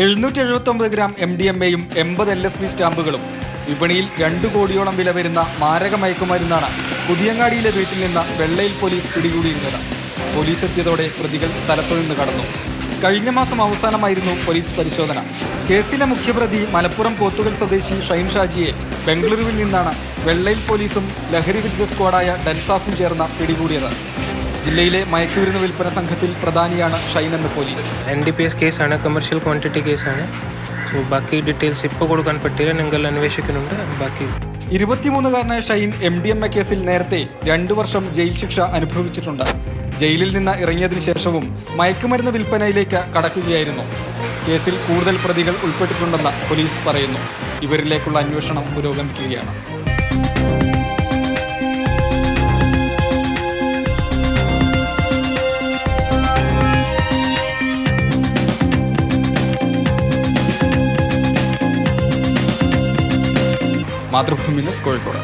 779 gram MDMA-യും 80 LSD സ്റ്റാമ്പുകളും വിപണിയിൽ 2 കോടിയോളം വില വരുന്ന മാരക മയക്കുമരുന്നാണ് പുതിയങ്ങാടിയിലെ വീട്ടിൽ നിന്ന് വെള്ളയിൽ പോലീസ് പിടികൂടിയിരുന്നത്. പോലീസ് എത്തിയതോടെ പ്രതികൾ സ്ഥലത്തു നിന്ന് കടന്നു. കഴിഞ്ഞ മാസം അവസാനമായിരുന്നു പോലീസ് പരിശോധന. കേസിലെ മുഖ്യപ്രതി മലപ്പുറം പോത്തുകൽ സ്വദേശി ഷൈൻ ഷാജിയെ ബംഗളൂരുവിൽ നിന്നാണ് വെള്ളയിൽ പോലീസും ലഹരി വിരുദ്ധ സ്ക്വാഡായ ഡൻസാഫും ചേർന്ന് പിടികൂടിയത്. ജില്ലയിലെ മയക്കുമരുന്ന് വിൽപ്പന സംഘത്തിൽ പ്രധാനിയാണ് ഷൈൻ എന്ന് പോലീസ്. NDPS കേസാണ്, കമേഴ്ഷ്യൽ ക്വാണ്ടിറ്റി കേസാണ്. സോ ബാക്കി ഡീറ്റെയിൽസ് ഇപ്പോൾ കൊടുക്കാൻ പറ്റില്ല, ഞങ്ങൾ അന്വേഷിക്കുന്നുണ്ട്. ബാക്കി 23-കാരനായ ഷൈൻ MDMA കേസിൽ നേരത്തെ 2 വർഷം ജയിൽ ശിക്ഷ അനുഭവിച്ചിട്ടുണ്ട്. ജയിലിൽ നിന്ന് ഇറങ്ങിയതിനു ശേഷവും മയക്കുമരുന്ന് വിൽപ്പനയിലേക്ക് കടക്കുകയായിരുന്നു. കേസിൽ കൂടുതൽ പ്രതികൾ ഉൾപ്പെട്ടിട്ടുണ്ടെന്ന് പോലീസ് പറയുന്നു. ഇവരിലേക്കുള്ള അന്വേഷണം പുരോഗമിക്കുകയാണ്. മാതൃഭൂമി ന്യൂസ്, കോഴിക്കോട്.